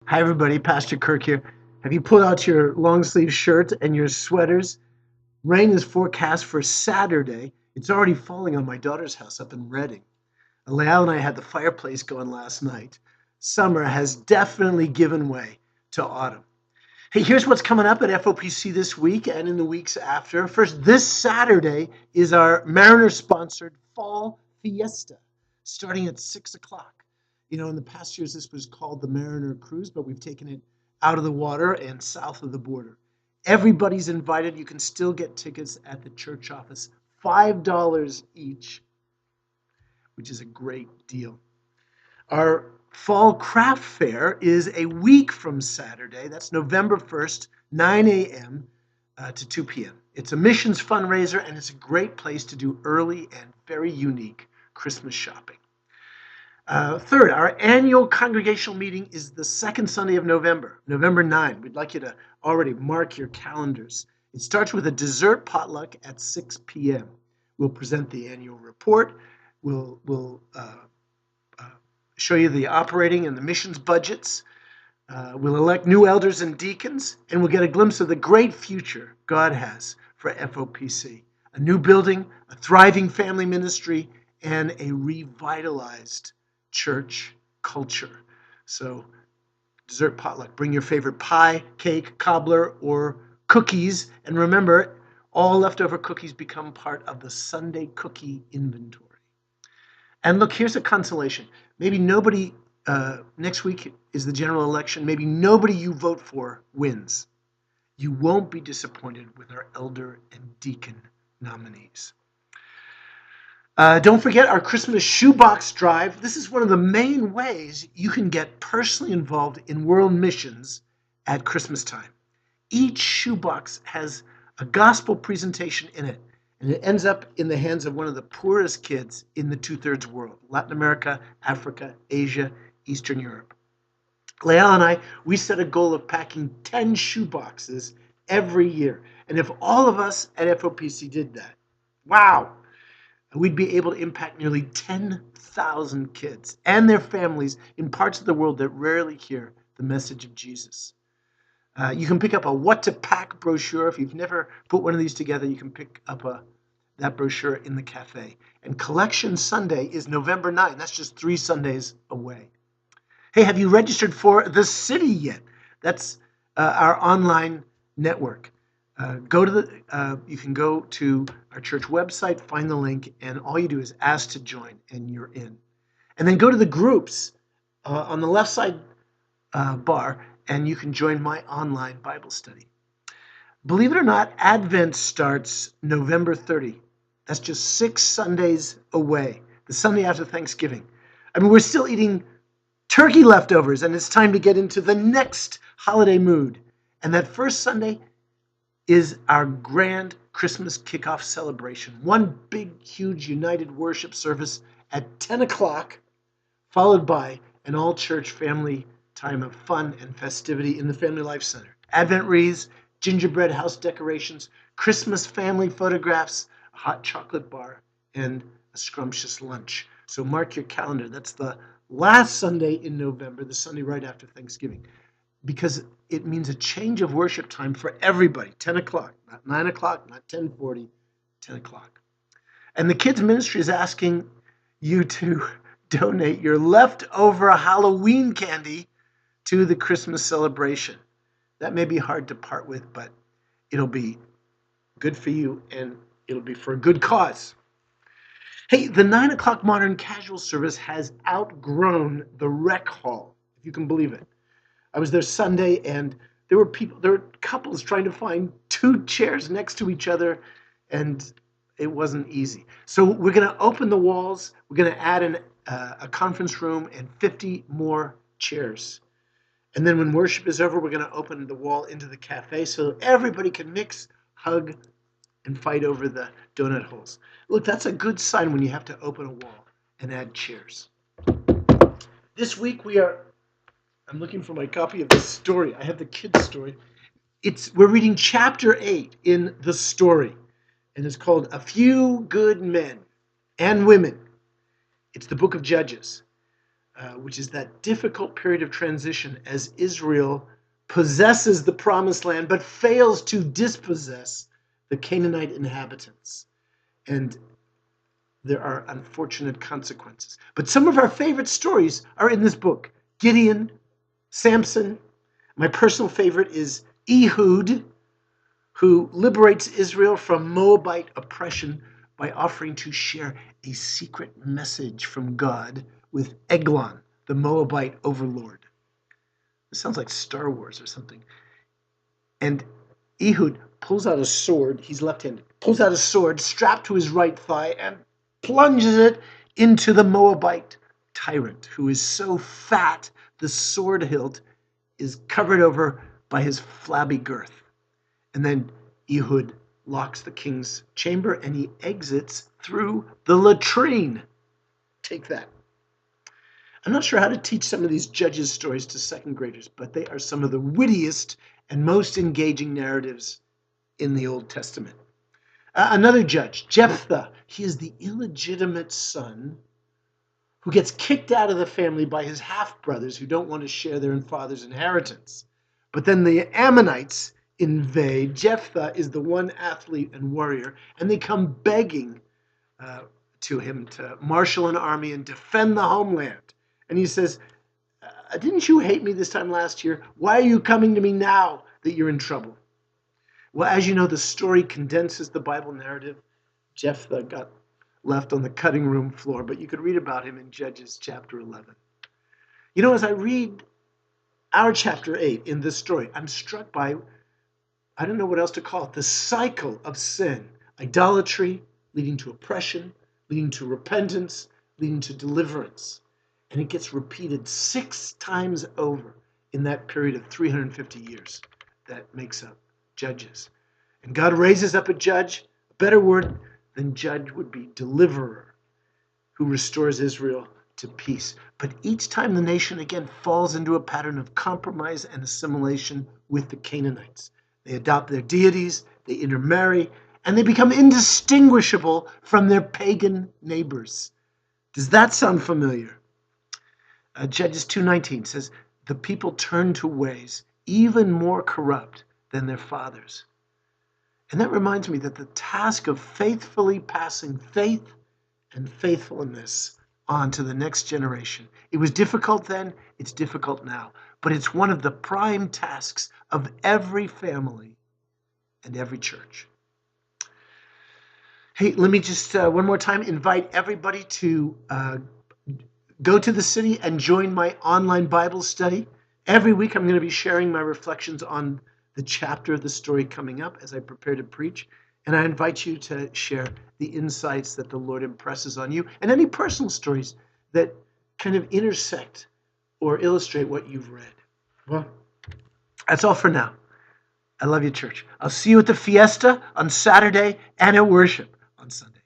Hi, everybody. Pastor Kirk here. Have you pulled out your long sleeve shirt and your sweaters? Rain is forecast for Saturday. It's already falling on my daughter's house up in Reading. Leal and I had the fireplace going last night. Summer has definitely given way to autumn. Hey, here's what's coming up at FOPC this week and in the weeks after. First, this Saturday is our Mariner sponsored Fall Fiesta starting at 6 o'clock. In the past years, this was called the Mariner Cruise, but we've taken it out of the water and south of the border. Everybody's invited. You can still get tickets at the church office, $5 each, which is a great deal. Our Fall Craft Fair is a week from Saturday. That's November 1st, 9 a.m. To 2 p.m. It's a missions fundraiser, and it's a great place to do early and very unique Christmas shopping. Third, our annual congregational meeting is the second Sunday of November, November 9. We'd like you to already mark your calendars. It starts with a dessert potluck at 6 p.m. We'll present the annual report. We'll show you the operating and the missions budgets. We'll elect new elders and deacons, and we'll get a glimpse of the great future God has for FOPC. A new building, a thriving family ministry, and a revitalized church culture. So, dessert potluck. Bring your favorite pie, cake, cobbler, or cookies. And remember, all leftover cookies become part of the Sunday cookie inventory. And look, here's a consolation. Maybe nobody, next week is the general election, maybe nobody you vote for wins. You won't be disappointed with our elder and deacon nominees. Don't forget our Christmas shoebox drive. This is one of the main ways you can get personally involved in world missions at Christmas time. Each shoebox has a gospel presentation in it, and it ends up in the hands of one of the poorest kids in the two-thirds world: Latin America, Africa, Asia, Eastern Europe. Leal and I, we set a goal of packing 10 shoeboxes every year. And if all of us at FOPC did that, wow, we'd be able to impact nearly 10,000 kids and their families in parts of the world that rarely hear the message of Jesus. You can pick up a What to Pack brochure. If you've never put one of these together, you can pick up that brochure in the cafe. And Collection Sunday is November 9. That's just 3 Sundays away. Hey, have you registered for The City yet? That's our online network. You can go to our church website, find the link, and all you do is ask to join, and you're in. And then go to the groups on the left side bar, and you can join my online Bible study. Believe it or not, Advent starts November 30. That's just 6 Sundays away, the Sunday after Thanksgiving. I mean, we're still eating turkey leftovers, and it's time to get into the next holiday mood. And that first Sunday is our grand Christmas kickoff celebration. One big, huge, united worship service at 10 o'clock, followed by an all-church family time of fun and festivity in the Family Life Center. Advent wreaths, gingerbread house decorations, Christmas family photographs, a hot chocolate bar, and a scrumptious lunch. So mark your calendar. That's the last Sunday in November, the Sunday right after Thanksgiving, because it means a change of worship time for everybody. 10 o'clock, not 9 o'clock, not 10:40, 10 o'clock. And the kids ministry is asking you to donate your leftover Halloween candy to the Christmas celebration. That may be hard to part with, but it'll be good for you, and it'll be for a good cause. Hey, the 9 o'clock modern casual service has outgrown the rec hall, if you can believe it. I was there Sunday, and there were couples trying to find 2 chairs next to each other, and it wasn't easy. So we're going to open the walls. We're going to add a conference room and 50 more chairs. And then when worship is over, we're going to open the wall into the cafe so everybody can mix, hug, and fight over the donut holes. Look, that's a good sign when you have to open a wall and add chairs. This week I'm looking for my copy of this story. I have the kids' story. We're reading chapter 8 in the story, and it's called A Few Good Men and Women. It's the book of Judges. which is that difficult period of transition as Israel possesses the promised land but fails to dispossess the Canaanite inhabitants. And there are unfortunate consequences. But some of our favorite stories are in this book. Gideon, Samson. My personal favorite is Ehud, who liberates Israel from Moabite oppression by offering to share a secret message from God with Eglon, the Moabite overlord. It sounds like Star Wars or something. And Ehud pulls out a sword, he's left-handed, pulls out a sword strapped to his right thigh and plunges it into the Moabite tyrant, who is so fat the sword hilt is covered over by his flabby girth. And then Ehud locks the king's chamber and he exits through the latrine. Take that. I'm not sure how to teach some of these judges' stories to second graders, but they are some of the wittiest and most engaging narratives in the Old Testament. Another judge, Jephthah, he is the illegitimate son who gets kicked out of the family by his half-brothers who don't want to share their father's inheritance. But then the Ammonites invade. Jephthah is the one athlete and warrior, and they come begging to him to marshal an army and defend the homeland. And he says, didn't you hate me this time last year? Why are you coming to me now that you're in trouble? Well, as you know, the story condenses the Bible narrative. Jephthah got left on the cutting room floor, but you could read about him in Judges chapter 11. You know, as I read our chapter 8 in this story, I'm struck by, I don't know what else to call it, the cycle of sin. Idolatry leading to oppression, leading to repentance, leading to deliverance. And it gets repeated 6 times over in that period of 350 years that makes up Judges. And God raises up a judge. A better word than judge would be deliverer, who restores Israel to peace. But each time the nation again falls into a pattern of compromise and assimilation with the Canaanites. They adopt their deities, they intermarry, and they become indistinguishable from their pagan neighbors. Does that sound familiar? Judges 2:19 says, the people turn to ways even more corrupt than their fathers. And that reminds me that the task of faithfully passing faith and faithfulness on to the next generation. It was difficult then, it's difficult now, but it's one of the prime tasks of every family and every church. Hey, let me just one more time invite everybody to go to the city and join my online Bible study. Every week I'm going to be sharing my reflections on the chapter of the story coming up as I prepare to preach. And I invite you to share the insights that the Lord impresses on you and any personal stories that kind of intersect or illustrate what you've read. Well, that's all for now. I love you, church. I'll see you at the fiesta on Saturday and at worship on Sunday.